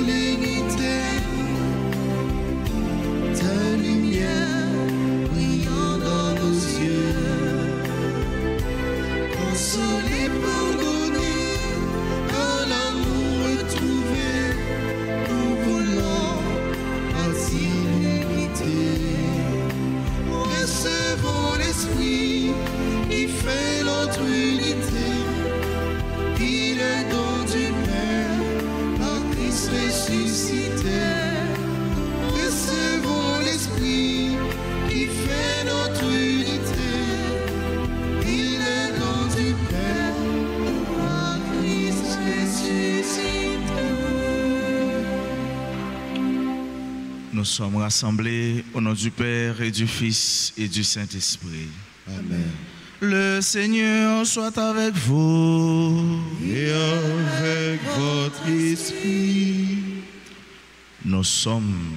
sérénité, ta lumière brillant dans nos yeux, consoler, pardonner, dans l'amour retrouvé, nous voulons partir l'unité. Recevons l'Esprit qui fait notre unité, il est don du Père, par Christ ressuscité. Recevons l'Esprit qui fait notre unité, il est don du Père, par Christ ressuscité. Nous sommes rassemblés au nom du Père et du Fils et du Saint-Esprit. Amen. Le Seigneur soit avec vous. Et avec votre esprit. Nous sommes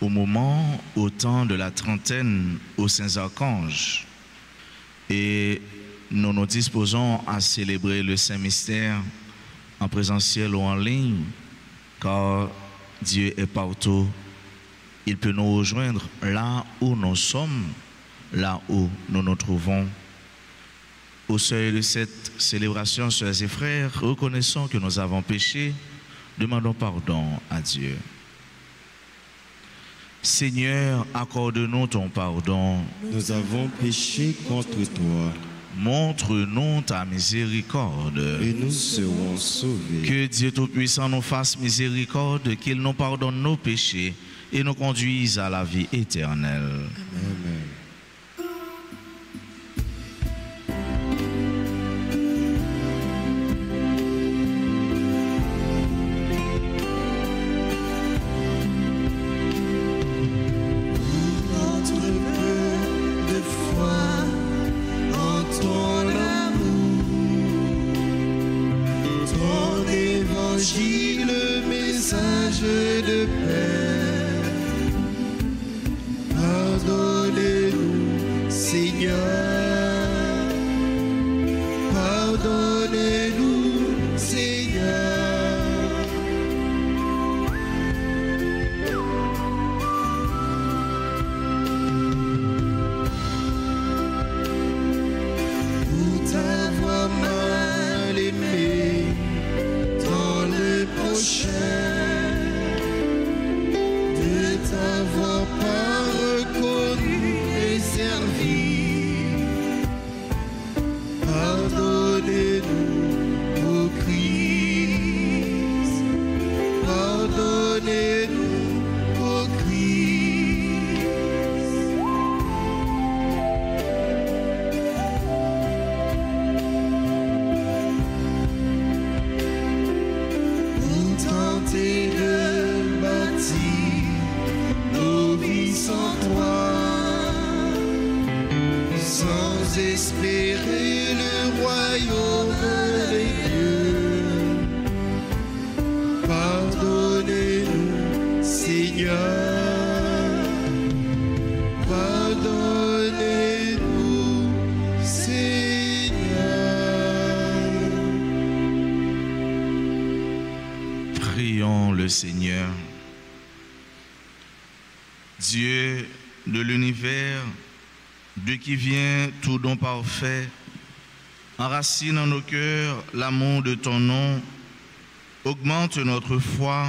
au moment, au temps de la trentaine aux Saints Archanges. Et nous nous disposons à célébrer le Saint-Mystère en présentiel ou en ligne, car Dieu est partout. Il peut nous rejoindre là où nous sommes, là où nous nous trouvons. Au seuil de cette célébration, sœurs et frères, reconnaissons que nous avons péché, demandons pardon à Dieu. Seigneur, accorde-nous ton pardon. Nous avons péché contre toi. Montre-nous ta miséricorde. Et nous serons sauvés. Que Dieu Tout-Puissant nous fasse miséricorde, qu'il nous pardonne nos péchés et nous conduise à la vie éternelle. Amen. Le message de paix, pardonnez-nous, Seigneur, pardonnez-nous, Seigneur. Pour t'avoir mal aimé, de t'avoir pas reconnu et servi. Pardonnez-nous, ô Christ, pardonnez-nous, ô Christ. Tenter de bâtir nos vies sans toi, sans espérer le royaume des dieux. Pardonnez-nous, Seigneur, pardonnez-nous, Seigneur. Prions le Seigneur. Dieu de l'univers, de qui vient tout don parfait, enracine en nos cœurs l'amour de ton nom, augmente notre foi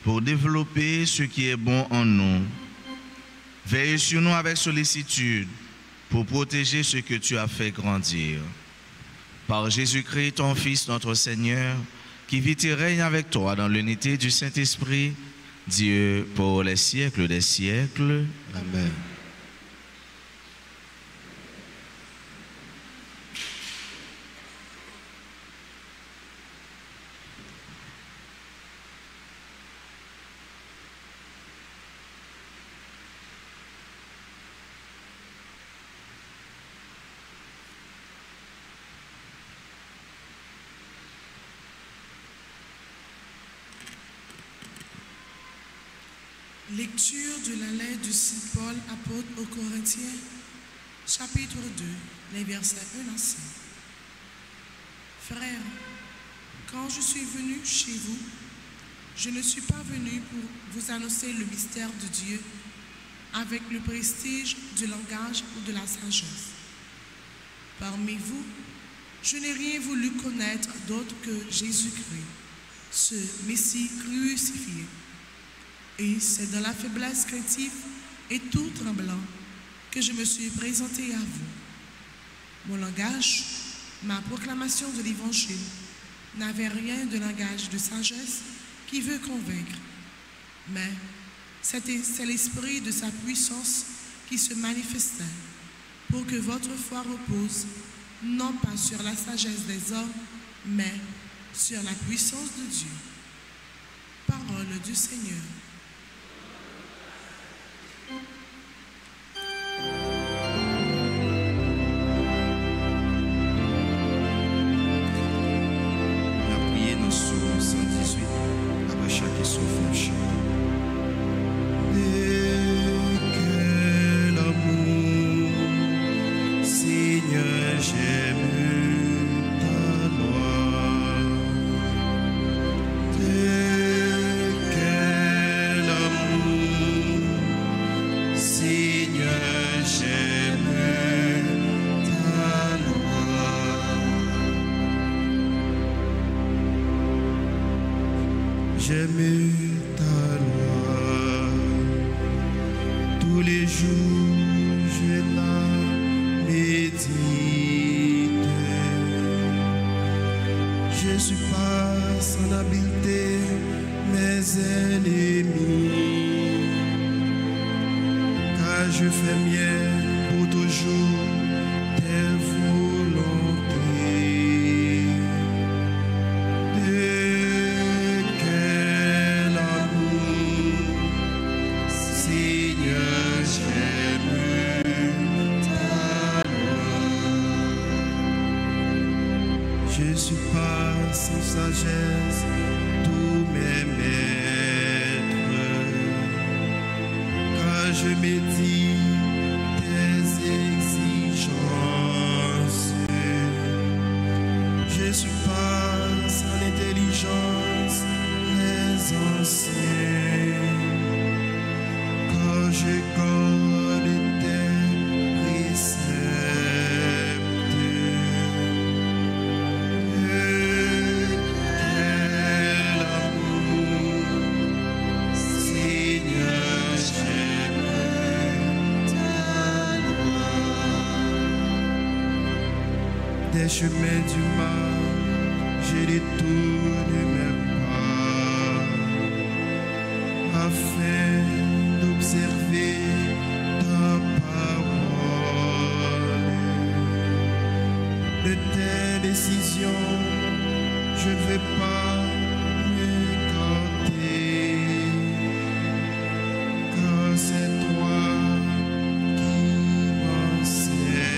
pour développer ce qui est bon en nous. Veille sur nous avec sollicitude pour protéger ce que tu as fait grandir. Par Jésus-Christ, ton Fils, notre Seigneur, qui vit et règne avec toi dans l'unité du Saint-Esprit, Dieu pour les siècles des siècles. Amen. Lecture de la lettre de Saint Paul, apôtre aux Corinthiens, chapitre 2, les versets 1 à 5. Frères, quand je suis venu chez vous, Je ne suis pas venu pour vous annoncer le mystère de Dieu avec le prestige du langage ou de la sagesse. Parmi vous, je n'ai rien voulu connaître d'autre que Jésus-Christ, ce Messie crucifié. Et c'est dans la faiblesse craintive et tout tremblant que je me suis présenté à vous. Mon langage, ma proclamation de l'Évangile, n'avait rien de langage de sagesse qui veut convaincre, mais c'est l'esprit de sa puissance qui se manifestait pour que votre foi repose non pas sur la sagesse des hommes, mais sur la puissance de Dieu. Parole du Seigneur. Des chemins du mal, j'ai détourné mes pas afin d'observer ta parole. De tes décisions, je ne vais pas m'écarter, car c'est toi qui m'enseignes.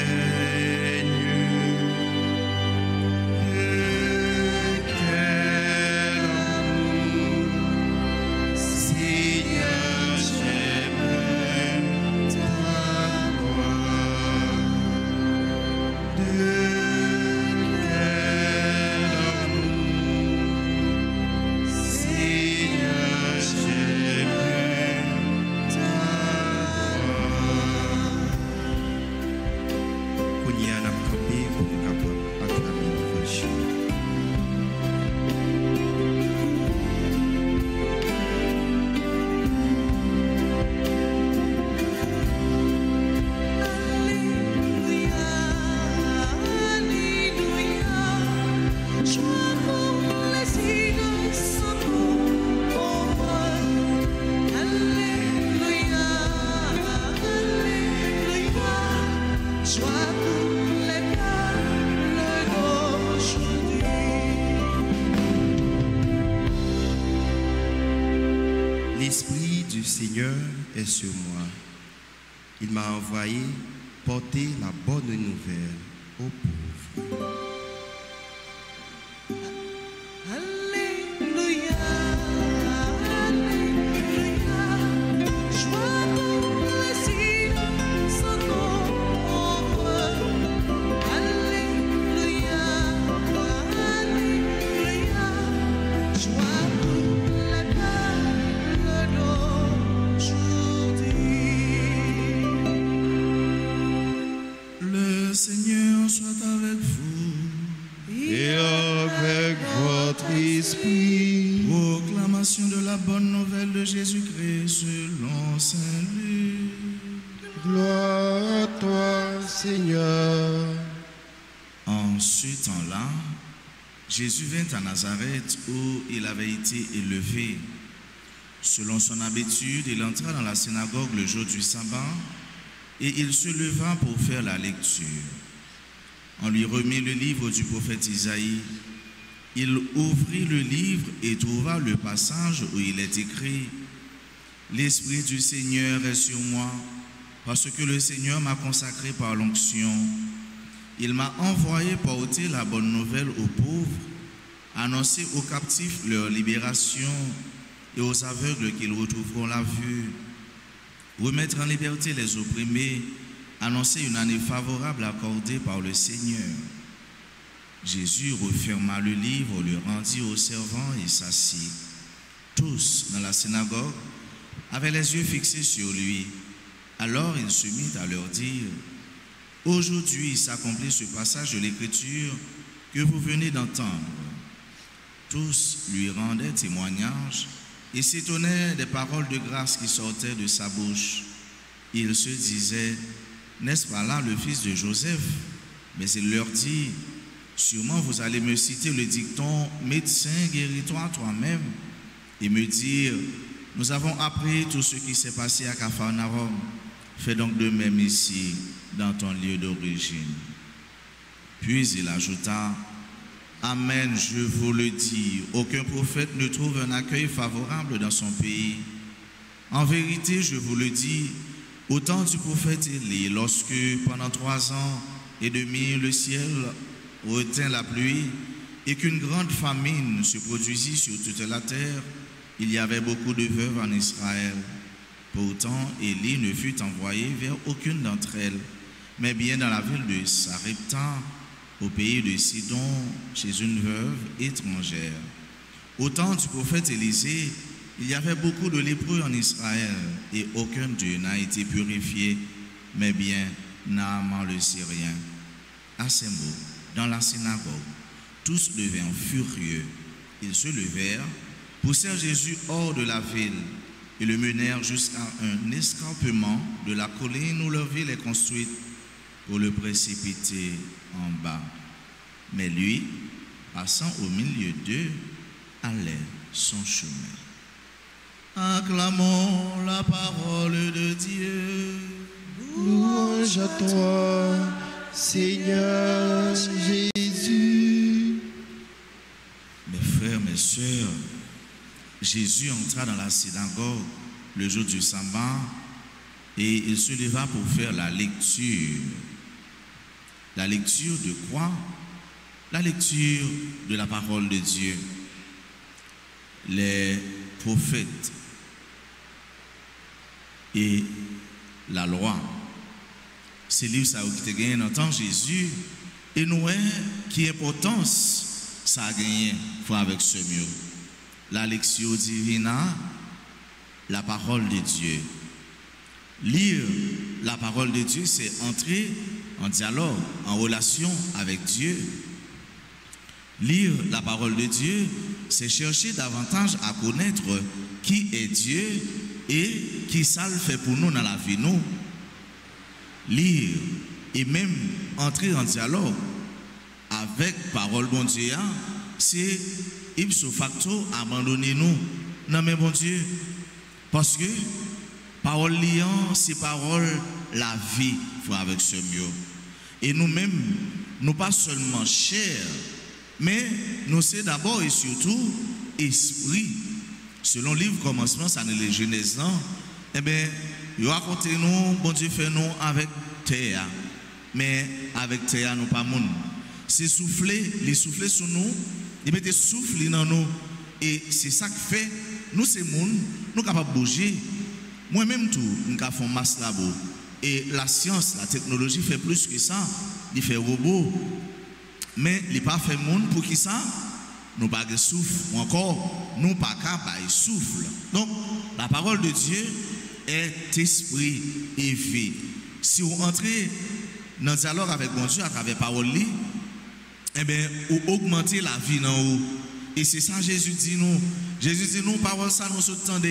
L'Esprit du Seigneur est sur moi. Il m'a envoyé porter la bonne nouvelle aux pauvres. Joie pour la proclamation de la bonne nouvelle de Jésus-Christ selon Saint Luc. Gloire à toi, Seigneur. En ce temps-là, Jésus vint à Nazareth où il avait été élevé. Selon son habitude, il entra dans la synagogue le jour du sabbat et il se leva pour faire la lecture. On lui remit le livre du prophète Isaïe. Il ouvrit le livre et trouva le passage où il est écrit « L'Esprit du Seigneur est sur moi, parce que le Seigneur m'a consacré par l'onction. Il m'a envoyé porter la bonne nouvelle aux pauvres, annoncer aux captifs leur libération et aux aveugles qu'ils retrouveront la vue, remettre en liberté les opprimés, annoncer une année favorable accordée par le Seigneur. » Jésus referma le livre, le rendit aux servants et s'assit. Tous dans la synagogue avaient les yeux fixés sur lui. Alors il se mit à leur dire « Aujourd'hui s'accomplit ce passage de l'Écriture que vous venez d'entendre. » Tous lui rendaient témoignage et s'étonnaient des paroles de grâce qui sortaient de sa bouche. Il se disait « N'est-ce pas là le fils de Joseph ?» Mais il leur dit « Sûrement vous allez me citer le dicton « Médecin, guéris-toi toi-même » et me dire « Nous avons appris tout ce qui s'est passé à Capharnaüm. Fais donc de même ici, dans ton lieu d'origine. » Puis il ajouta « Amen, je vous le dis, aucun prophète ne trouve un accueil favorable dans son pays. En vérité, je vous le dis, au temps du prophète Élie, lorsque pendant 3 ans et demi le ciel retint la pluie et qu'une grande famine se produisit sur toute la terre, il y avait beaucoup de veuves en Israël. Pourtant, Élie ne fut envoyé vers aucune d'entre elles, mais bien dans la ville de Sarepta, au pays de Sidon, chez une veuve étrangère. Au temps du prophète Élisée, il y avait beaucoup de lépreux en Israël, et aucun d'eux n'a été purifié, mais bien Naaman le Syrien. À ces mots, dans la synagogue, tous devinrent furieux. Ils se levèrent, poussèrent Jésus hors de la ville et le menèrent jusqu'à un escarpement de la colline où leur ville est construite pour le précipiter en bas. Mais lui, passant au milieu d'eux, allait son chemin. Acclamons la parole de Dieu. Louange à toi, Seigneur Jésus. Mes frères, mes sœurs, Jésus entra dans la synagogue le jour du sabbat et il se leva pour faire la lecture. La lecture de quoi? La lecture de la parole de Dieu. Les prophètes et la loi. Ces livres ça qui te gagné dans le temps Jésus et nous qui importance ça a gagné pour avec ce mieux. La lectio divina, la parole de Dieu. Lire la parole de Dieu, c'est entrer en dialogue, en relation avec Dieu. Lire la parole de Dieu, c'est chercher davantage à connaître qui est Dieu et qui ça le fait pour nous dans la vie. Nous, lire et même entrer en dialogue avec parole bon Dieu, c'est ipso facto abandonner nous. Non mais bon Dieu, parce que parole liant, c'est parole la vie faut avec ce mieux. Et nous-mêmes, nous pas seulement chair, mais nous c'est d'abord et surtout esprit. Selon le livre commencement, ça n'est les Genèse, non? Eh bien, il raconte nous, bon Dieu fait nous avec terre, mais avec terre nous pas monde. C'est souffler, les souffler sur nous, ils mettent souffle dans nous, et c'est ça qui fait, nous c'est monde, nous capables de bouger. Moi-même tout, nous avons fait masse là-bas. Et la science, la technologie fait plus que ça, il fait robot. Mais il n'est pas fait monde pour qui ça? Nous pas de souffle, ou encore, nous pas capable de souffle. Donc, la parole de Dieu est esprit et vie. Si vous entrez dans le dialogue avec mon Dieu à travers la parole, eh bien, vous augmentez la vie dans vous. Et c'est ça Jésus dit nous. Jésus dit nous, parole ça, nous s'attendons,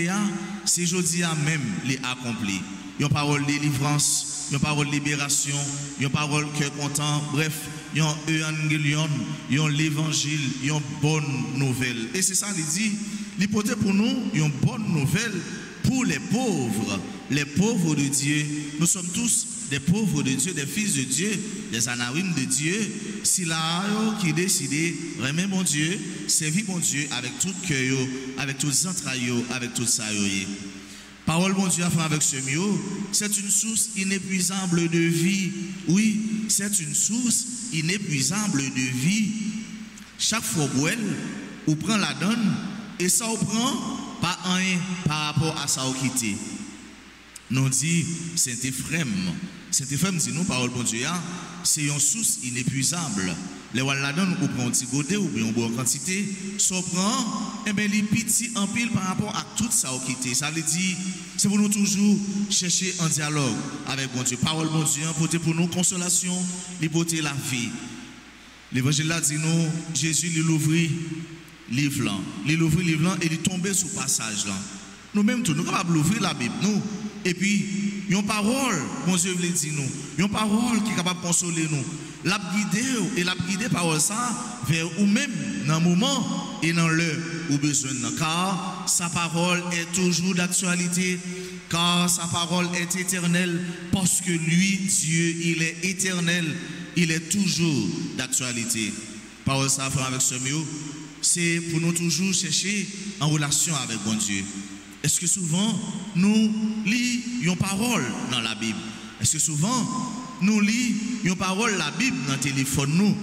c'est aujourd'hui même les accompli. Une parole de délivrance, une parole de libération, une parole cœur content, bref, un évangélion, un l'évangile, une bonne nouvelle. Et c'est ça, il dit, l'hypothèse pour nous, une bonne nouvelle pour les pauvres de Dieu. Nous sommes tous des pauvres de Dieu, des fils de Dieu, des anaïmes de Dieu. Si là, qui décide, remet mon Dieu, servir mon Dieu avec tout cœur, avec toutes entrailles, avec tout ça. Parole mon Dieu avec ce mieux, c'est une source inépuisable de vie. Oui, c'est une source inépuisable de vie. Chaque fois ou prend la donne, et ça on prend pas un par rapport à ça au quitter. Nous dit Saint-Éphrem dit nous parole bon Dieu, c'est une source inépuisable. Les gens la donne ou prend un petit côté ou bien une bonne quantité, ça prend et bien les petits en pile par rapport à tout ça au quitter. Ça veut dire c'est pour nous toujours chercher un dialogue avec bon Dieu. Parole bon Dieu pour nous consolation, liberté la vie. L'évangile là dit nous Jésus il ouvrit livre là, il ouvrit livre là et il tombé sous passage là. Nous même tout nous capables d'ouvrir la Bible nous et puis une parole bon Dieu veut dire nous, une parole qui est capable de consoler nous. La guider parole ça vers ou même dans le moment et dans l'heure où besoin car sa parole est toujours d'actualité, car sa parole est éternelle, parce que lui Dieu il est éternel, il est toujours d'actualité. Parole ça avec ce mieux, c'est pour nous toujours chercher en relation avec bon Dieu. Est-ce que souvent nous lisons parole dans la Bible? Est-ce que souvent nous lisons une parole la Bible dans le téléphone nous?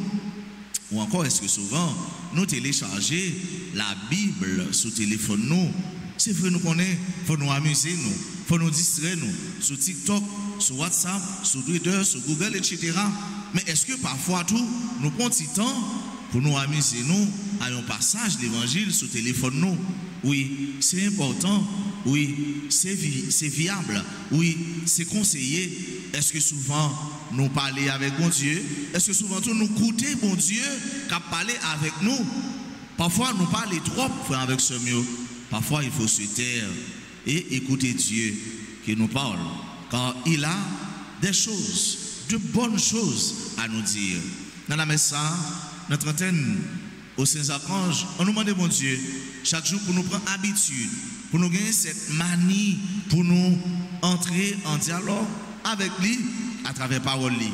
Ou encore est-ce que souvent nous téléchargeons la Bible sur le téléphone nous? C'est vrai nous connaissons, il faut nous amuser nous, il faut nous distraire nous, sur TikTok, sur WhatsApp, sur Twitter, sur Google, etc. Mais est-ce que parfois tout, nous prenons du temps pour nous amuser nous à un passage de l'évangile sur le téléphone nous? Oui, c'est important. Oui, c'est viable. Oui, c'est conseillé. Est-ce que souvent nous parlons avec mon Dieu? Est-ce que souvent nous écoutons mon Dieu qui a parlé avec nous? Parfois nous parlons trop avec ce mieux. Parfois il faut se taire et écouter Dieu qui nous parle. Car il a des choses, de bonnes choses à nous dire. Dans la messe, notre antenne au Saint-Archange, on nous demande mon Dieu chaque jour pour nous prendre habitude, pour nous gagner cette manie, pour nous entrer en dialogue avec lui à travers parole lui.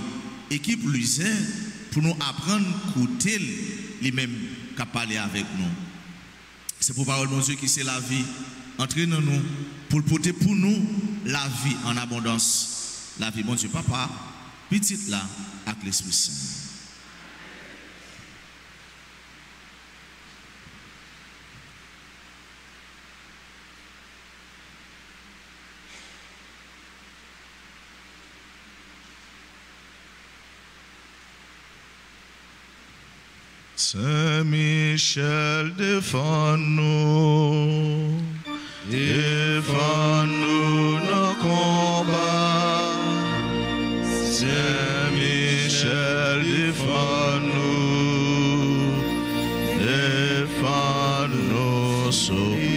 Et qui plus est, pour nous apprendre à écouter lui-même qu'à parler avec nous. C'est pour parole mon Dieu qui c'est la vie. Entraînons-nous pour porter pour nous la vie en abondance. La vie, mon Dieu, Papa, petite là, avec l'Esprit Saint. Saint Michel, défends-nous, défends-nous nos combats. Saint Michel, défends-nous, défends-nous, sauvez.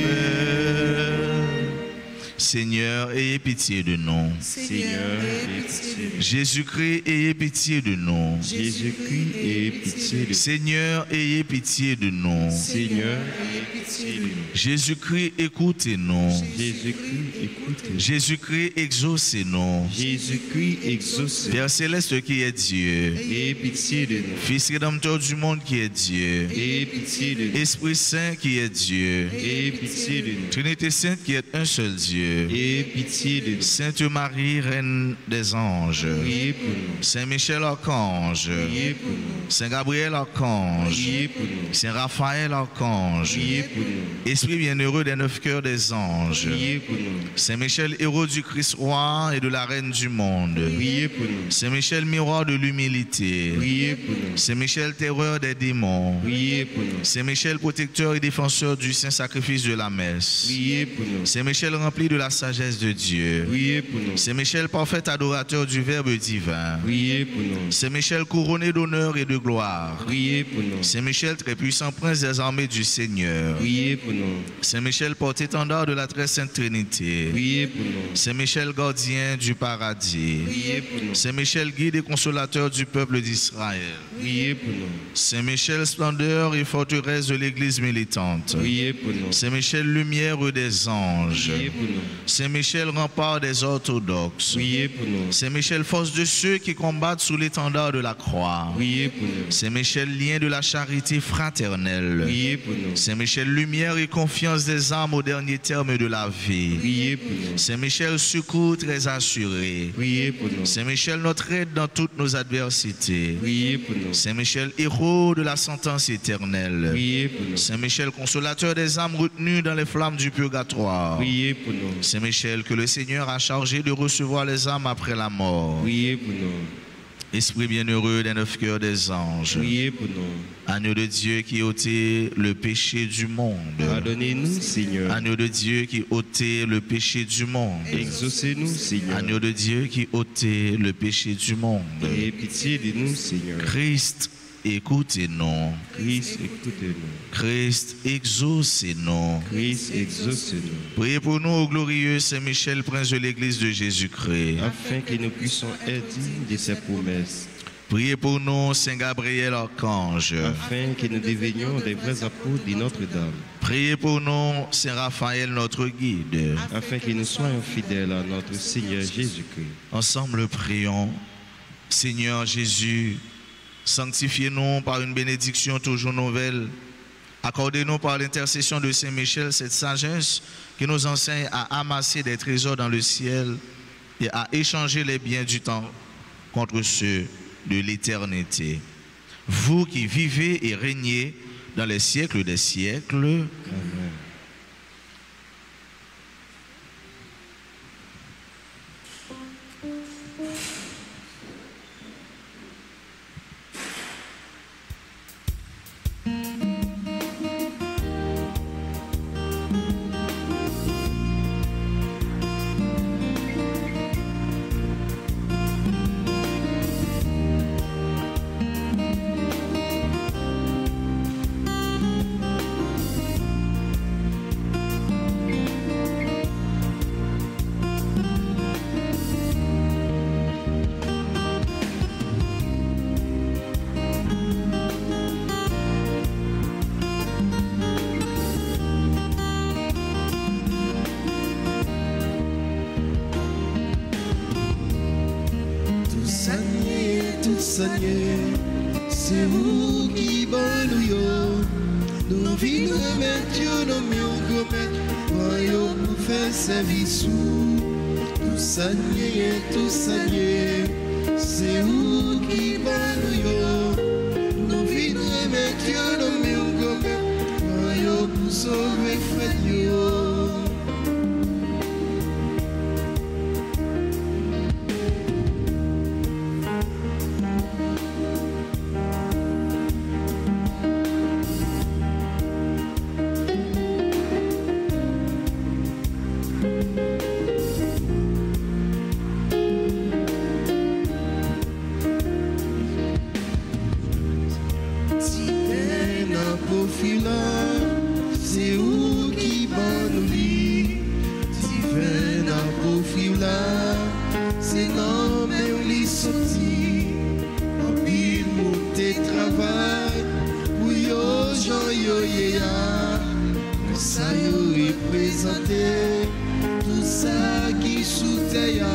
Seigneur, ayez pitié de nous. Seigneur, ayez pitié de nous. Jésus-Christ, ayez pitié de nous. Jésus-Christ, ayez pitié de nous. Seigneur, ayez pitié de nous. Seigneur, ayez pitié de nous. Jésus-Christ, écoutez-nous. Jésus-Christ, écoutez-nous. Jésus-Christ, exaucez-nous. Jésus-Christ, exaucez-nous. Père céleste qui est Dieu. Ayez pitié de nous. Fils rédempteur du monde qui est Dieu. Ayez pitié de nous. Esprit Saint qui est Dieu. Ayez pitié de nous. Trinité Sainte qui est un seul Dieu. Ayez pitié de nous. Sainte Marie, Reine des anges. Priez pour nous. Saint Michel Archange. Priez pour nous. Saint Gabriel Archange. Priez pour nous. Saint Raphaël Archange. Priez pour nous. Esprit bienheureux des 9 cœurs des anges. Priez pour nous. Saint Michel, héros du Christ roi et de la Reine du monde. Priez pour nous. Saint Michel, miroir de l'humilité. Priez pour nous. Saint Michel, terreur des démons. Priez pour nous. Saint Michel, protecteur et défenseur du saint sacrifice de la messe. Priez pour nous. Saint Michel, rempli de la la sagesse de Dieu. Priez pour nous. Saint Michel, parfait adorateur du Verbe divin. Priez pour nous. Saint Michel, couronné d'honneur et de gloire. Priez pour nous. Saint Michel, très puissant prince des armées du Seigneur. Priez pour nous. Saint Michel, porte-étendard de la très sainte Trinité. Priez pour nous. Saint Michel, gardien du paradis. Priez pour nous. Saint Michel, guide et consolateur du peuple d'Israël. Priez pour nous. Saint Michel, splendeur et forteresse de l'Église militante. Priez pour nous. Saint Michel, lumière des anges. Priez pour nous. Saint Michel, rempart des orthodoxes. Priez pour nous. Saint Michel, force de ceux qui combattent sous l'étendard de la croix. Priez pour nous. Saint Michel, lien de la charité fraternelle. Priez pour nous. Saint Michel, lumière et confiance des âmes au dernier terme de la vie. Priez pour nous. Saint Michel, secours très assuré. Priez pour nous. Saint Michel, notre aide dans toutes nos adversités. Priez pour nous. Saint Michel, héros de la sentence éternelle. Priez pour nous. Saint Michel, consolateur des âmes retenues dans les flammes du purgatoire. Priez pour nous. Saint Michel, que le Seigneur a chargé de recevoir les âmes après la mort. Priez pour nous. Esprit bienheureux des 9 cœurs des anges. Priez pour nous. Agneau de Dieu qui ôtait le péché du monde. Pardonnez-nous, Seigneur. Agneau de Dieu qui ôtait le péché du monde. Exaucez-nous, Seigneur. Agneau de Dieu qui ôtait le péché du monde. Ayez pitié de nous, Seigneur. Christ, écoutez-nous. Christ, écoutez-nous. Christ, exaucez-nous. Christ, exaucez-nous. Priez pour nous, ô glorieux Saint Michel, prince de l'Église de Jésus-Christ. Afin que nous puissions être dignes de ses promesses. Priez pour nous, Saint Gabriel Archange. Afin que nous devenions des vrais apôtres de Notre-Dame. Priez pour nous, Saint Raphaël, notre guide. Afin que nous soyons fidèles à notre Seigneur Jésus-Christ. Ensemble, prions. Seigneur Jésus, sanctifiez-nous par une bénédiction toujours nouvelle. Accordez-nous par l'intercession de Saint Michel cette sagesse qui nous enseigne à amasser des trésors dans le ciel et à échanger les biens du temps contre ceux de l'éternité. Vous qui vivez et régnez dans les siècles des siècles. Amen. Seigneur, c'est vous qui banouillons. Nous vîmes remettre nos mieux commettre, voyons pour faire service. Tout Seigneur, c'est vous qui banouillons. Nous vîmes remettre nos mieux commettre, voyons pour sauver frère. C'est où qui va nous lire, divin à profil là, c'est non mais on lit sorti, en pile monter travail, pour yo Jean yo yéa, ça yo représenté, tout ça qui sous terre.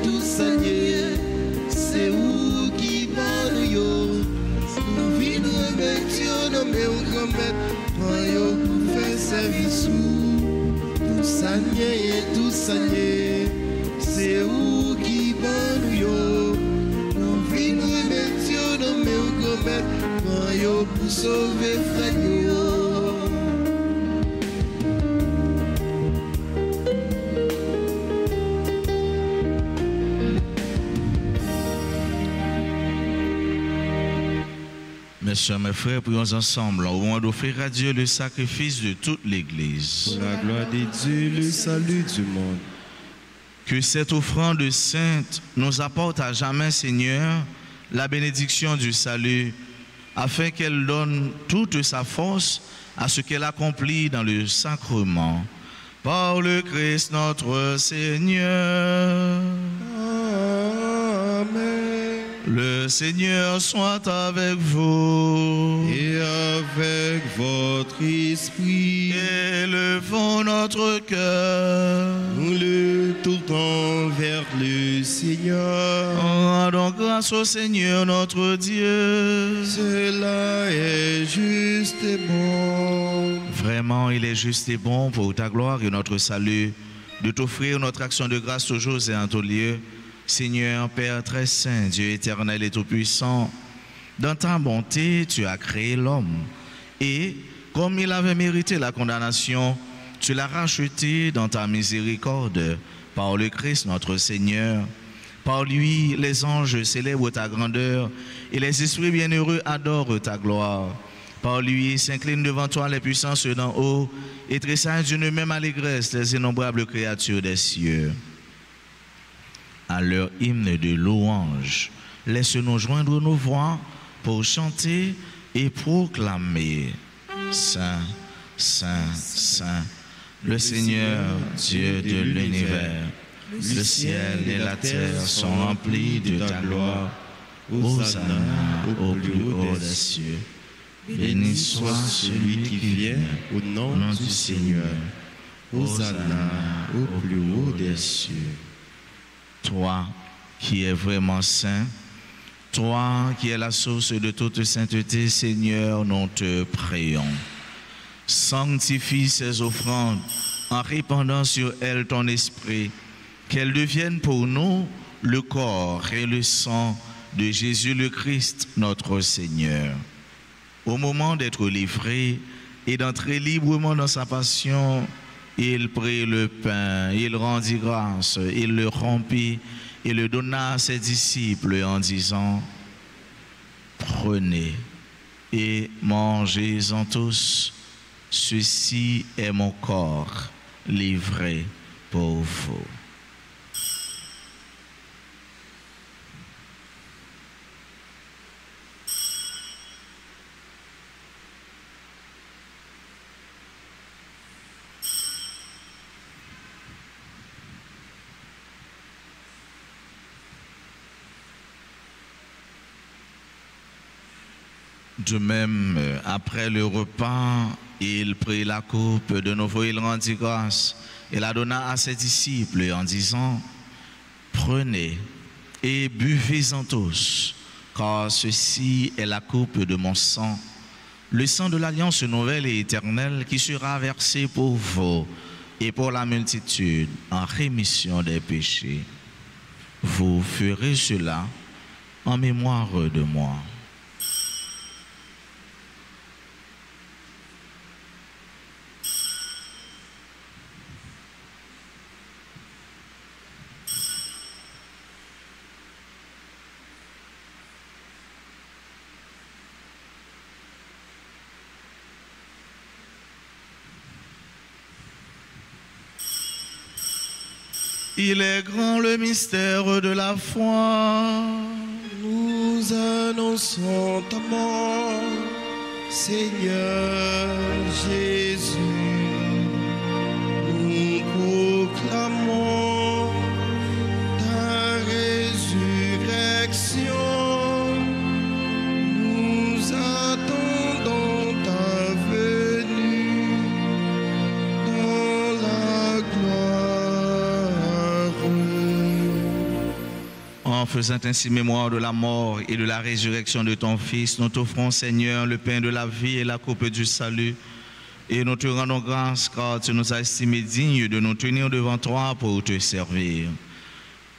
Tout ça c'est où qui va nous nous vîmes remettre nos meilleurs comètes, voyons pour faire service. Tout ça c'est où qui va nous vîmes remettre nos meilleurs comètes, voyons pour sauver frère. Mes soeurs, mes frères, prions ensemble au moment d'offrir à Dieu le sacrifice de toute l'Église. Pour la gloire de Dieu, le salut du monde. Que cette offrande sainte nous apporte à jamais, Seigneur, la bénédiction du salut, afin qu'elle donne toute sa force à ce qu'elle accomplit dans le sacrement. Par le Christ notre Seigneur. Amen. Le Seigneur soit avec vous. Et avec votre esprit. Élevons notre cœur. Nous le tournons vers le Seigneur. Rendons grâce au Seigneur notre Dieu. Cela est juste et bon. Vraiment, il est juste et bon pour ta gloire et notre salut de t'offrir notre action de grâce toujours et en tout lieu. Seigneur, Père très saint, Dieu éternel et tout-puissant, dans ta bonté, tu as créé l'homme. Et comme il avait mérité la condamnation, tu l'as racheté dans ta miséricorde par le Christ notre Seigneur. Par lui, les anges célèbrent ta grandeur et les esprits bienheureux adorent ta gloire. Par lui, s'inclinent devant toi les puissances d'en haut et tressaillent d'une même allégresse les innombrables créatures des cieux. À leur hymne de louange, laisse-nous joindre nos voix pour chanter et proclamer. Saint, Saint, Saint, le Seigneur, Dieu de l'univers. Le ciel et la terre sont remplis de ta gloire. Hosanna au plus haut des cieux. Béni soit celui qui vient au nom du Seigneur. Hosanna au plus haut des cieux. Toi qui es vraiment saint, toi qui es la source de toute sainteté, Seigneur, nous te prions. Sanctifie ces offrandes en répandant sur elles ton esprit, qu'elles deviennent pour nous le corps et le sang de Jésus le Christ, notre Seigneur. Au moment d'être livré et d'entrer librement dans sa passion, il prit le pain, il rendit grâce, il le rompit et le donna à ses disciples en disant: prenez et mangez-en tous, ceci est mon corps livré pour vous. De même, après le repas, il prit la coupe, de nouveau il rendit grâce et la donna à ses disciples en disant: prenez et buvez-en tous, car ceci est la coupe de mon sang, le sang de l'alliance nouvelle et éternelle qui sera versé pour vous et pour la multitude en rémission des péchés. Vous ferez cela en mémoire de moi. Il est grand le mystère de la foi. Nous annonçons ta mort, Seigneur Jésus. Nous proclamons ta résurrection. Nous attendons ta venue dans la gloire. En faisant ainsi mémoire de la mort et de la résurrection de ton Fils, nous t'offrons, Seigneur, le pain de la vie et la coupe du salut. Et nous te rendons grâce car tu nous as estimés dignes de nous tenir devant toi pour te servir.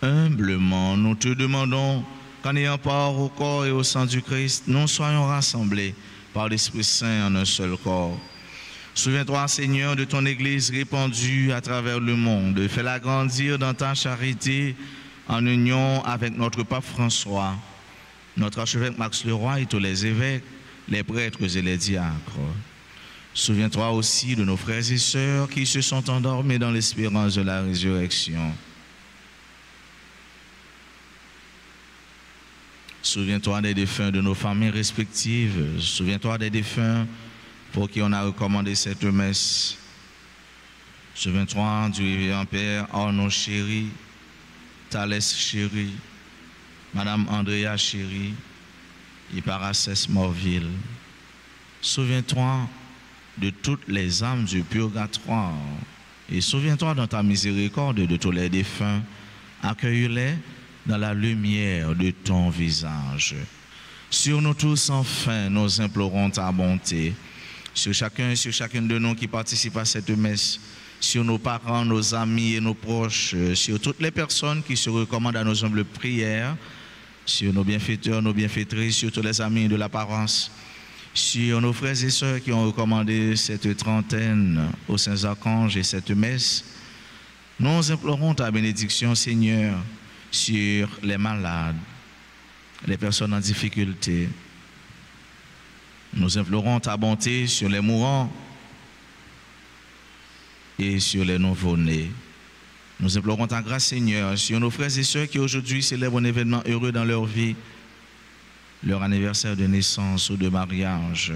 Humblement, nous te demandons qu'en ayant part au corps et au sang du Christ, nous soyons rassemblés par l'Esprit Saint en un seul corps. Souviens-toi, Seigneur, de ton Église répandue à travers le monde. Fais-la grandir dans ta charité en union avec notre pape François, notre archevêque Max Leroy et tous les évêques, les prêtres et les diacres. Souviens-toi aussi de nos frères et sœurs qui se sont endormis dans l'espérance de la résurrection. Souviens-toi des défunts de nos familles respectives. Souviens-toi des défunts pour qui on a recommandé cette messe. Souviens-toi du révérend Père Arnaud Chéri, Thalès Chéri, Madame Andrea Chéri et Paracès Morville. Souviens-toi de toutes les âmes du purgatoire et souviens-toi dans ta miséricorde de tous les défunts. Accueille-les dans la lumière de ton visage. Sur nous tous, enfin, nous implorons ta bonté. Sur chacun et sur chacune de nous qui participent à cette messe, sur nos parents, nos amis et nos proches, sur toutes les personnes qui se recommandent à nos humbles prières, sur nos bienfaiteurs, nos bienfaitrices, sur tous les amis de la paroisse, sur nos frères et sœurs qui ont recommandé cette trentaine aux saints archanges et cette messe. Nous implorons ta bénédiction, Seigneur, sur les malades, les personnes en difficulté. Nous implorons ta bonté sur les mourants et sur les nouveau-nés. Nous implorons ta grâce, Seigneur, sur nos frères et sœurs qui aujourd'hui célèbrent un événement heureux dans leur vie, leur anniversaire de naissance ou de mariage.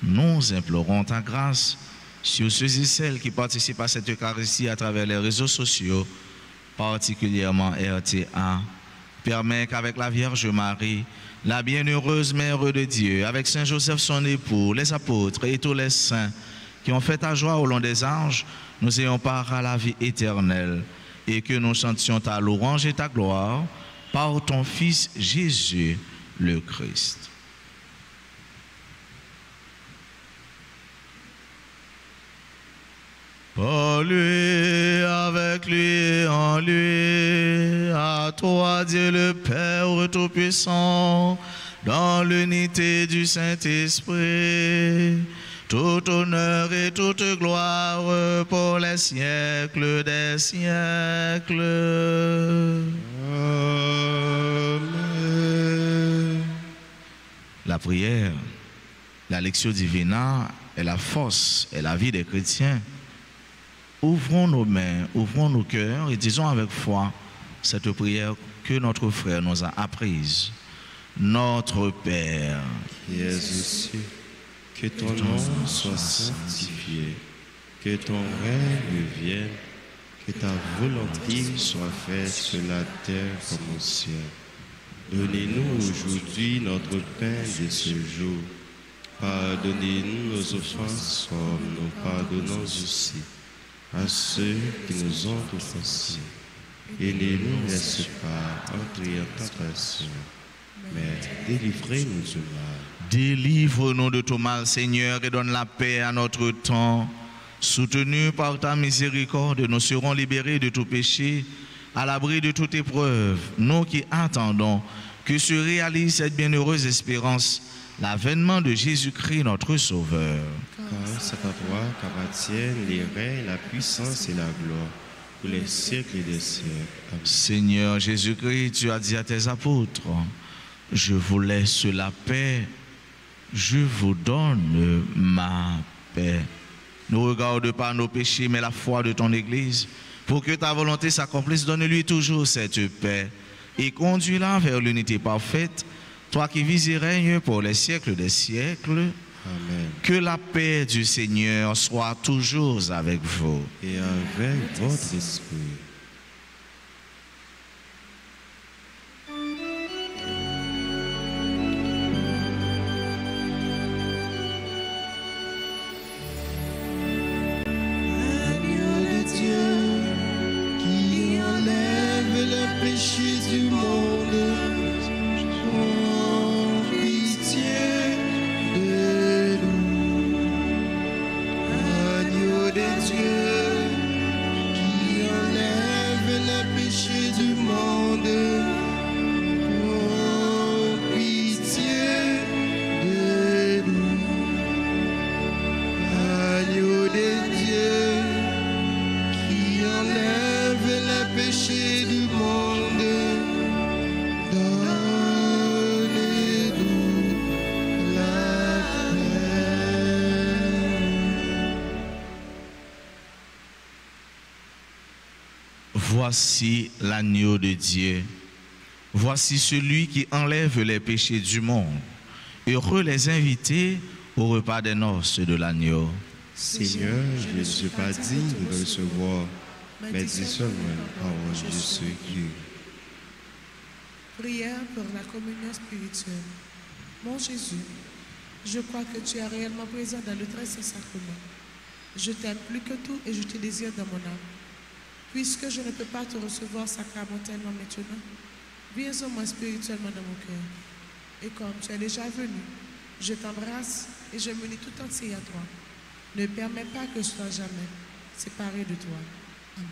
Nous implorons ta grâce sur ceux et celles qui participent à cette Eucharistie à travers les réseaux sociaux, particulièrement RTA. Permets qu'avec la Vierge Marie, la bienheureuse Mère de Dieu, avec Saint Joseph son époux, les apôtres et tous les saints qui ont fait ta joie au long des âges, nous ayons part à la vie éternelle et que nous chantions ta louange et ta gloire par ton Fils Jésus le Christ. Par lui, avec lui et en lui, à toi Dieu le Père Tout-Puissant, dans l'unité du Saint-Esprit, tout honneur et toute gloire pour les siècles des siècles. Amen. La prière, la lectio divina est la force et la vie des chrétiens. Ouvrons nos mains, ouvrons nos cœurs et disons avec foi cette prière que notre frère nous a apprise. Notre Père, qui es aux cieux, que ton nom soit sanctifié, que ton règne vienne, que ta volonté soit faite sur la terre comme au ciel. Donnez-nous aujourd'hui notre pain de ce jour. Pardonnez-nous nos offenses comme nous pardonnons aussi à ceux qui nous ont offensés. Et ne nous laisse pas entrer en tentation, mais délivrez-nous du mal. Délivre-nous de tout mal, Seigneur, et donne la paix à notre temps. Soutenus par ta miséricorde, nous serons libérés de tout péché, à l'abri de toute épreuve, nous qui attendons que se réalise cette bienheureuse espérance, l'avènement de Jésus-Christ, notre Sauveur. Car c'est à toi qu'appartiennent les règnes, la puissance et la gloire, pour les siècles des siècles. Amen. Seigneur Jésus-Christ, tu as dit à tes apôtres, je vous laisse la paix, je vous donne ma paix. Ne regarde pas nos péchés, mais la foi de ton Église. Pour que ta volonté s'accomplisse, donne-lui toujours cette paix et conduis-la vers l'unité parfaite, toi qui vis et règnes pour les siècles des siècles. Amen. Que la paix du Seigneur soit toujours avec vous. Et avec votre esprit. Agneau de Dieu, qui enlève le péché du monde, prends pitié de nous. Agneau de Dieu, qui enlève Voici l'agneau de Dieu. Voici celui qui enlève les péchés du monde. Heureux les invités au repas des noces de l'agneau. Seigneur, je ne suis pas digne de le recevoir, mais dis seulement une parole, je suis Dieu. Prière pour la communion spirituelle. Mon Jésus, je crois que tu es réellement présent dans le très saint sacrement. Je t'aime plus que tout et je te désire dans mon âme. Puisque je ne peux pas te recevoir sacramentellement maintenant, viens au moins spirituellement dans mon cœur. Et comme tu es déjà venu, je t'embrasse et je m'unis tout entier à toi. Ne permets pas que je sois jamais séparé de toi. Amen.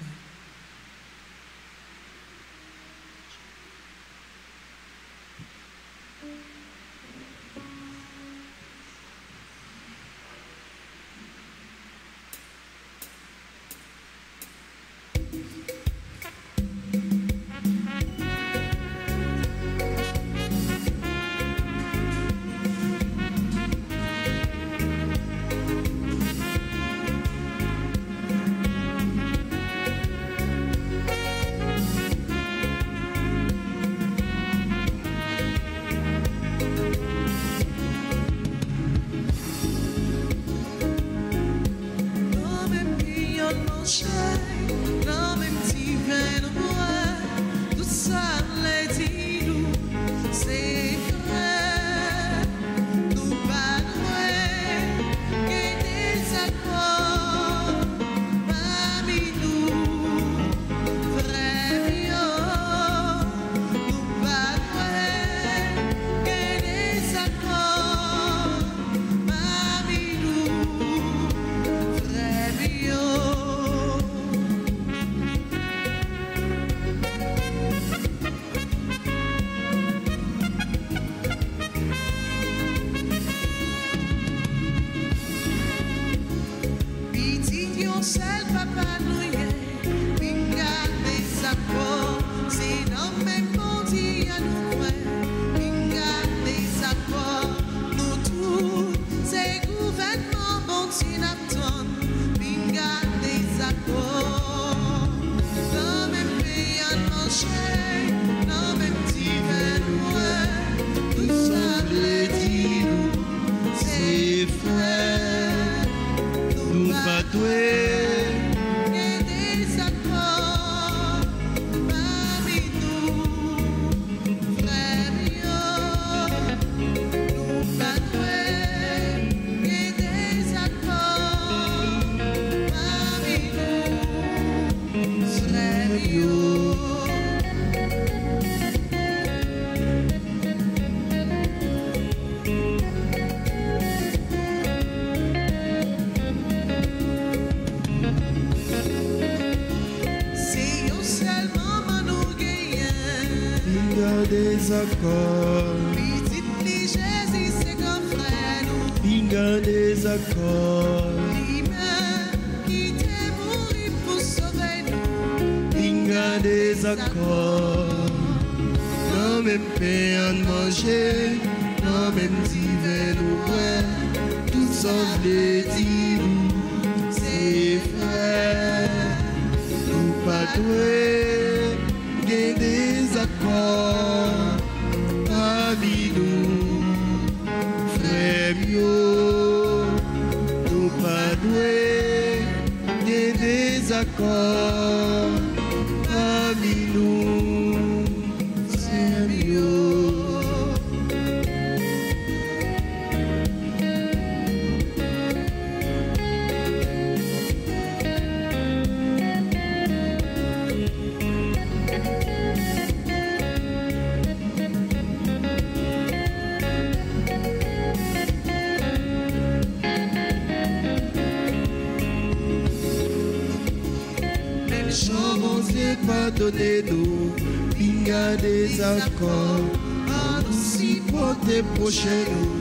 Pardonnez-nous, pinga des accords, à nous supporter prochain nous,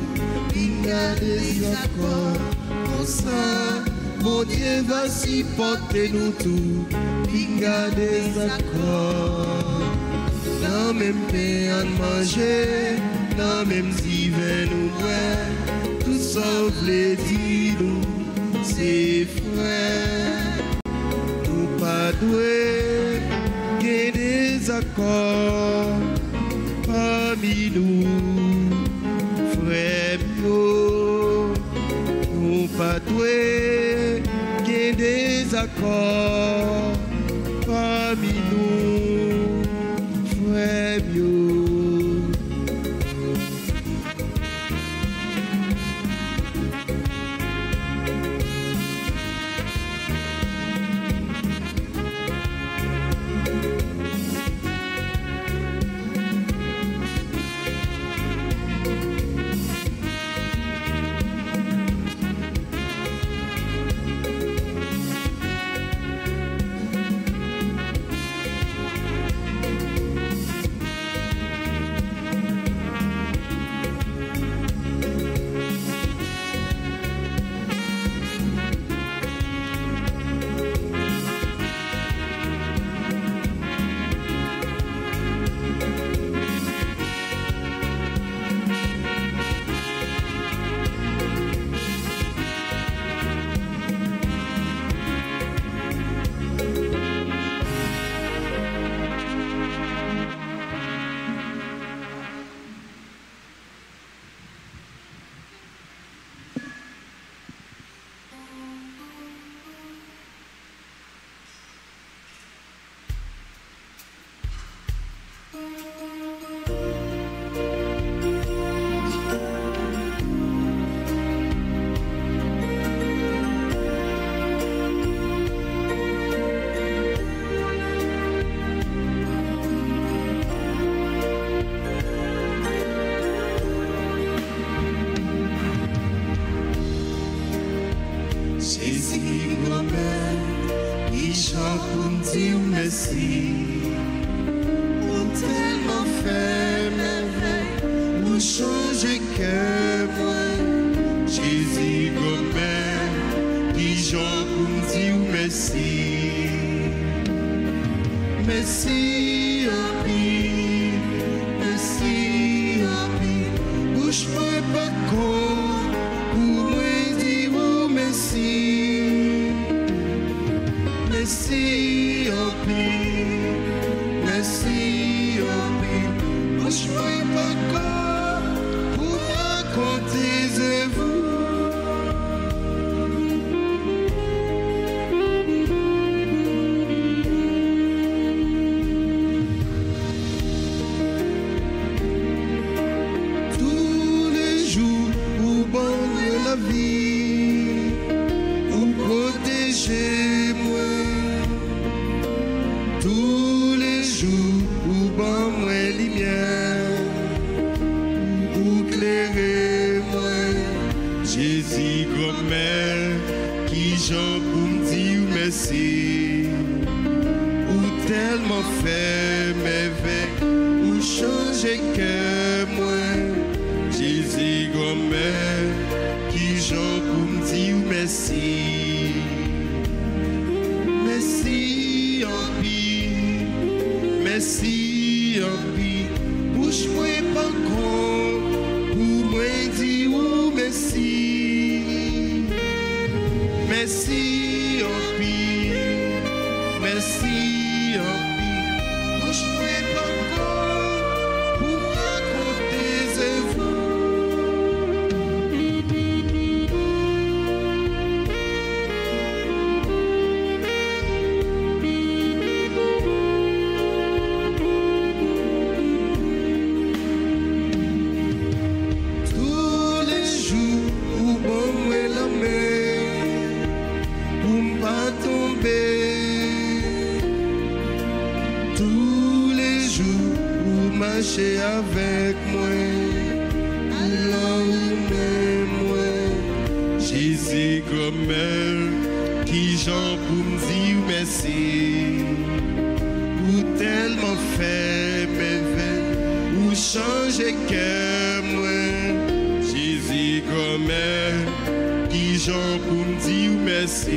pinga des accords, comme ça, mon Dieu va supporter nous tout, pinga des accords, dans même pain à manger, dans même hiver nous boire, tout sauf les dits nous, c'est frère, nous pas doués. désaccords parmi nous, frères bio, nous pas doués, qu'il y ait des accords parmi nous, frères bio. Jésus, grand-mère, il chante pour me dire merci. Pour tellement fait merveille, pour changer cœur, moi. Jésus, grand-mère, il chante pour me dire merci. Merci, en pile, merci, en pile. Bouge-moi pas con, pour moi dire merci. Merci, en pile, merci, en pile. Bouge-moi pas con, pour raconter de vous. Vie, vous protégez-moi tous les jours, vous ban-moi lumière, vous éclairez-moi. Jésus, grand-mère, qui j'en pour me dire merci, ou tellement fait merveille, ou changer cœur, moi. Jésus, grand-mère, qui j'en pour me dire merci. Merci en vie, merci en vie. Bouge-moi pas con, pour moi dire merci. Merci en vie, merci en vie. Bouge-moi pas con, pour raconter de vous. Marcher avec moi, là où même moi. Jésus, grand-mère, qui j'en pour me dire merci. Ou tellement fait merveille, ou changer cœur, moi. Jésus, grand-mère, qui j'en pour me dire merci.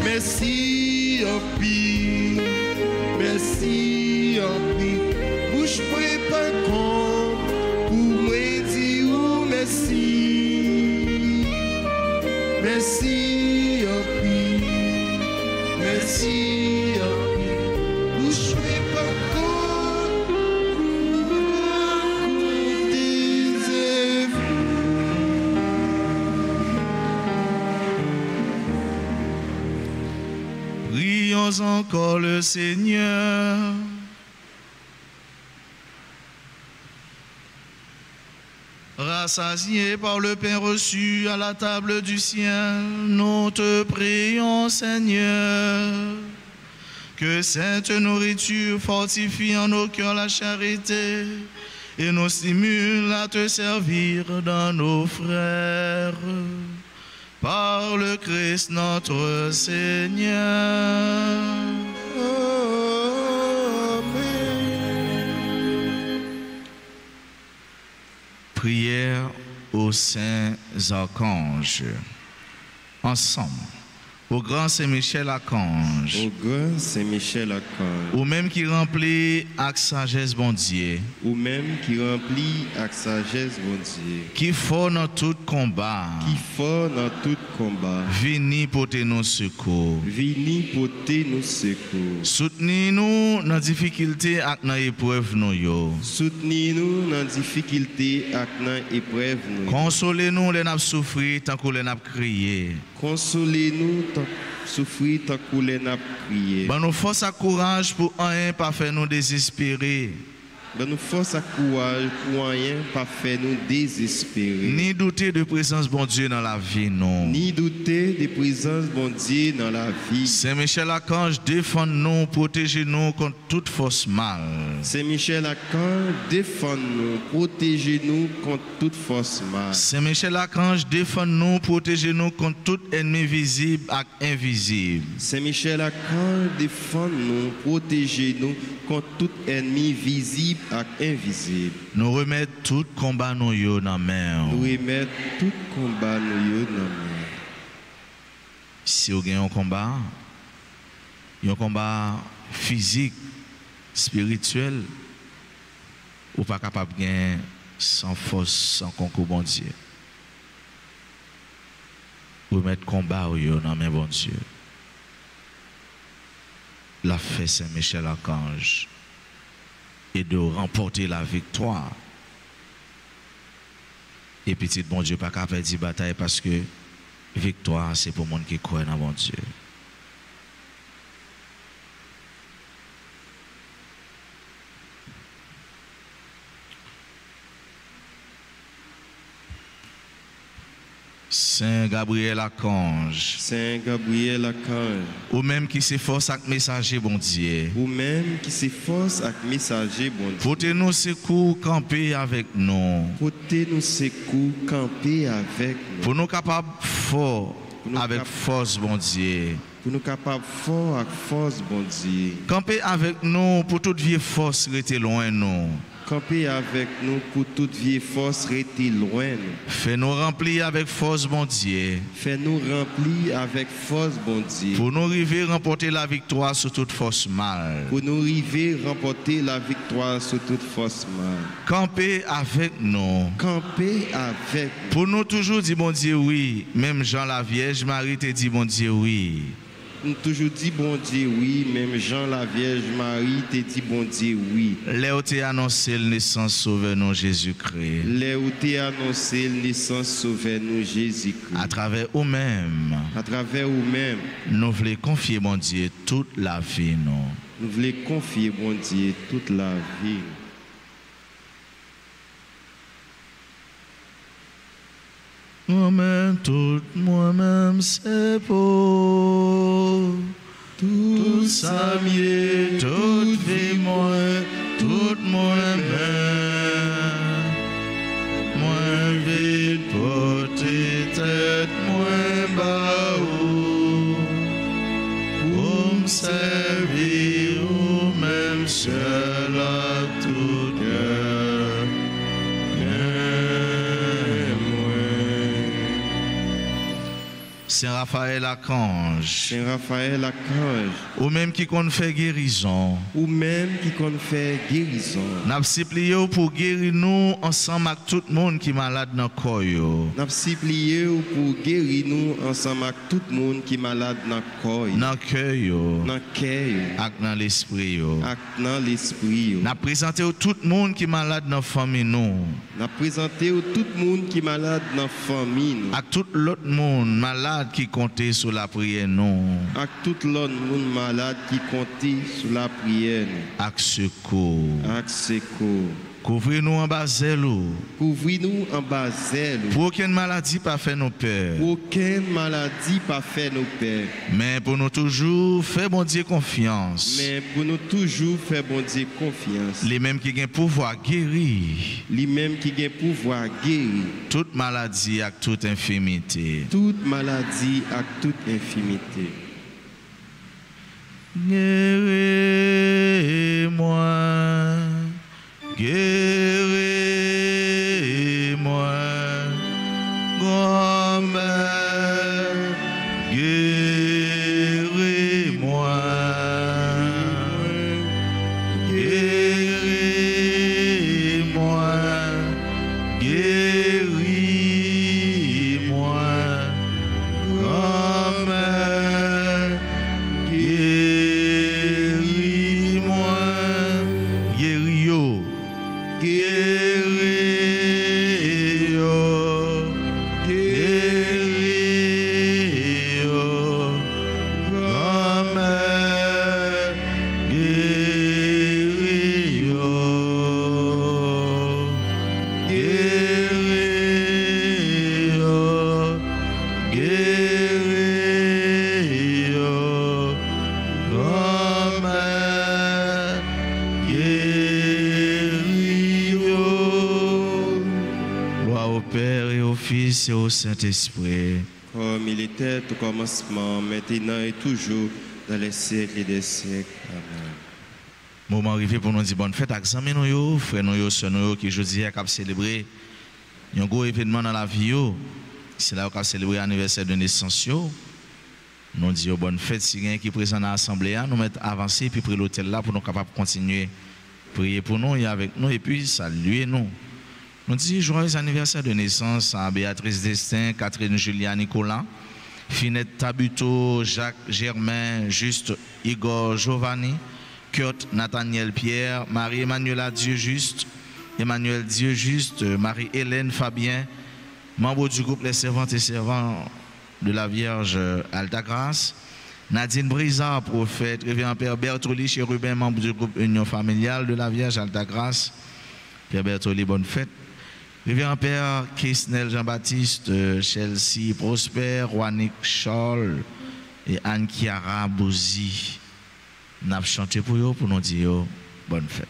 Merci, en pire, merci, en pire. Bouge-moi pas con, pour moi dire merci. Merci, en pire, merci, en pire. prions encore le Seigneur. Rassasiés par le pain reçu à la table du ciel, nous te prions, Seigneur, que cette nourriture fortifie en nos cœurs la charité et nous stimule à te servir dans nos frères. Par le Christ notre Seigneur. Prière aux saints archanges. Ensemble. Au grand Saint-Michel Archange. Au grand Saint-Michel Archange. Ou même qui remplit avec sagesse bon Dieu. Ou même qui remplit avec sagesse bon Dieu. Qui fort dans tout combat. Qui fort dans tout combat. Vini porter nos secours. Vini porter nos secours. Soutenez-nous dans difficulté et dans épreuve nous yo. Soutenez-nous dans difficulté et dans épreuve nous. Consolez-nous les n'a souffrir tant que les n'a crié. Consolez-nous souffrir tant que les n'a prié. Ben nous force à courage pour rien pas faire nous désespérer. Ben nous force à courage pour rien pas faire nous désespérer. Ni douter de présence bon Dieu dans la vie non. Ni douter de présence bon Dieu dans la vie. Saint-Michel Archange défend-nous, protège-nous contre toute force mal. Saint-Michel Archange défend-nous, protège-nous contre toute force mal. Saint-Michel Archange défend-nous, protège-nous contre tout ennemi visible et invisible. Saint-Michel Archange défend-nous, protège-nous contre tout ennemi visible et invisible. Nous remettons tout combat nous yo dans main. Nous remettons tout combat nous yo dans main. Si vous gagnez un combat physique, spirituel, ou pas capable de gagner sans force, sans concours bon Dieu. Remettre combat yo dans main bon Dieu. La fait Saint-Michel Archange et de remporter la victoire. Et petit bon Dieu pas capable de bataille parce que victoire c'est pour le monde qui croit dans bon Dieu. Saint Gabriel Archange. Saint Gabriel Archange. Ou même qui s'efforce avec messager bon Dieu. Ou même qui s'efforce avec messager bon Dieu. Portez-nous secours, camper avec nous. Portez-nous secours, camper avec nous. Pour nous capables fort avec force bon Dieu. Pour nous capables fort avec force bon Dieu. Camper avec nous pour toute vieille force rester loin nous. Camper avec nous pour toute vieille force rester loin. Fais-nous remplir avec force bon Dieu. Fais-nous remplir avec force bon Dieu. Pour nous arriver à remporter la victoire sur toute force mal. Pour nous arriver à remporter la victoire sur toute force mal. Camper avec nous. Camper avec nous. Pour nous toujours dire bon Dieu oui. Même Jean la Vierge Marie te dit bon Dieu oui. Nous toujours dit bon Dieu oui, même Jean la Vierge Marie te dit bon Dieu oui. Léo t'ai annoncé la naissance sauveur nous Jésus-Christ. Léo t'ai annoncé la naissance sauveur nous Jésus-Christ. À travers vous-même. À travers vous-même. Nous voulons confier bon Dieu toute la vie nous. Nous voulons confier bon Dieu toute la vie. Moi-même, tout moi-même, c'est pour tout ça mieux, toute vie, moi, tout moi-même. Moi, vite, porter tête, moi, bas, pour me servir, ou même seul à tout cœur. Saint Raphaël Archange. Saint Raphaël Archange. Ou même qui compte faire guérison. Ou même qui compte faire guérison. N'a supplié pour guérir nous ensemble avec tout le monde qui est malade dans le corps. N'a supplié pour guérir nous ensemble avec tout le monde qui est malade dans le corps. Dans le cœur. Dans le cœur. Avec dans l'esprit. Avec dans l'esprit. N'a présenté tout le monde qui est malade dans la famille nous. N'a présenté tout le monde qui est malade dans la famille. À tout l'autre monde malade qui comptait sur la prière, non. À tout l'autre monde malade qui comptait sur la prière. Avec secours. Avec secours. Couvrez-nous en bas zèle. Couvrez-nous en bas zèle. Pour aucune maladie pas fait nos peurs. Pour aucune maladie pas fait nos peurs. Mais pour nous toujours faire bon Dieu confiance. Mais pour nous toujours faire bon Dieu confiance. Les mêmes qui ont pouvoir guérir. Les mêmes qui ont pouvoir guérir. Toute maladie avec toute infirmité. Toute maladie avec toute infirmité. Guéris-moi. Guéris-moi, grand-mère, guéris-moi, guéris-moi, guéris-moi, grand-mère, guéris-moi, guéris-yo. Et au Saint-Esprit. Comme il était au commencement, maintenant et toujours, dans les siècles des siècles. Amen. Moment arrivé pour nous dire bonne fête avec amis nous, frères nous, sœurs nous, qui aujourd'hui a célébrer un gros événement dans la vie. C'est là qu'on a célébré l'anniversaire de naissance. Nous disons bonne fête, si quelqu'un qui est présent dans l'assemblée, nous mettons avancer puis près l'hôtel là pour nous capables de continuer prier pour nous et avec nous et puis saluer nous. Nous disons joyeux anniversaire de naissance à Béatrice Destin, Catherine Julia Nicolas, Finette Tabuto, Jacques Germain, Juste Igor Giovanni, Kurt Nathaniel Pierre, Marie-Emmanuela Dieu Juste, Emmanuel Dieu Juste, Marie-Hélène Fabien, membre du groupe Les Servantes et Servants de la Vierge Altagrace, Nadine Brizard, prophète, Révérend Père Bertoli Chérubin, membre du groupe Union Familiale de la Vierge Altagrace, Père Bertoli, bonne fête. Révérend Père Kisnel Jean-Baptiste, Chelsea Prosper, Juanic Charles et Anne-Kiara Bouzi. Nous avons chanté pour eux pour nous dire bonne fête.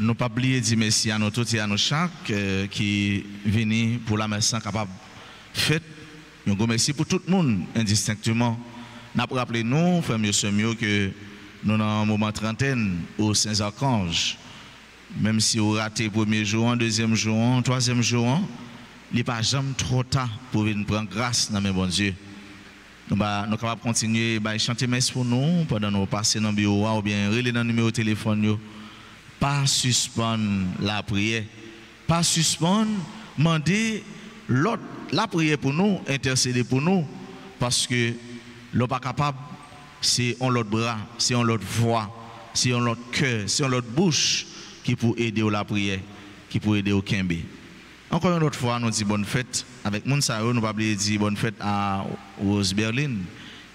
Nous pas oublier dire merci à nous tous et à nous chaque qui viennent pour la messe capable fête. Un gros merci pour tout le monde indistinctement. Nous avons rappelé nous, frère mieux que nous dans un moment trentaine au Saint-Archange. Même si vous ratez le premier jour, deuxième jour, troisième jour, il n'est pas jamais trop tard pour venir prendre grâce dans mes bons Dieu. nous sommes capables de continuer à chanter messe pour nous pendant nous passer dans le bureau ou bien relais dans le numéro de téléphone. Pas suspendre la prière. Pas suspendre, demander l'autre, la prière pour nous, intercéder pour nous. Parce que l'on n'est pas capable, c'est en l'autre bras, c'est en l'autre voix, c'est en l'autre cœur, c'est en l'autre bouche qui peut aider à la prière, qui peut aider au Kembe. Encore une autre fois, nous disons bonne fête. Avec Mounsao, nous ne pouvons pas dire bonne fête à Rose Berlin,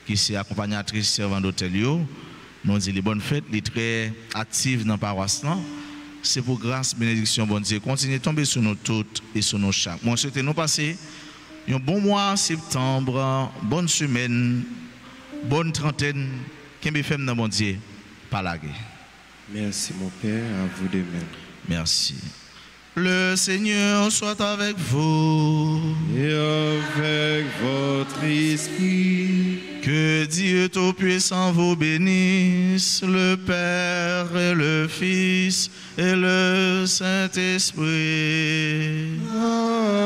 qui est accompagnatrice servante d'hôtel. Nous disons bonne fête, elle est très active dans la paroisse. C'est pour grâce, bénédiction, bon Dieu. Continuez de tomber sur nous toutes et sur nos chaque. Moi, je souhaite nous passer un bon mois, septembre, bonne semaine, bonne trentaine. Qu'est-ce que fait dans mon Dieu? Pas la guerre. Merci, mon Père, à vous de même. Merci. Le Seigneur soit avec vous. Et avec votre esprit. Que Dieu Tout-Puissant vous bénisse, le Père et le Fils et le Saint-Esprit. Amen.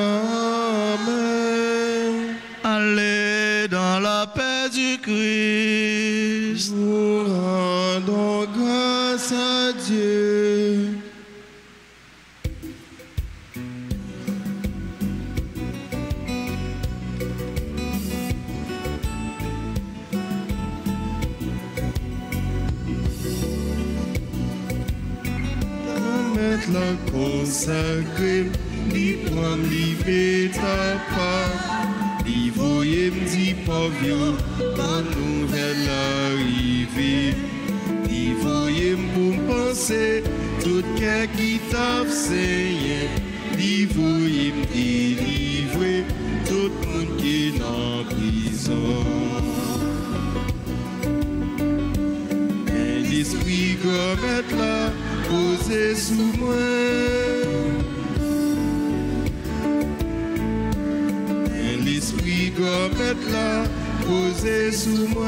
Allez dans la paix du Christ. Nous rendons grâce à Dieu. La consacré, li pram li ta part, li voye m'di pauvre, la nouvelle arrivée, li voye pour penser, tout cœur qui t'a saigné, li voye m'délivrer, tout monde qui est en prison. Et l'esprit comme là, posé sous moi, l'esprit comme là, posé sous moi.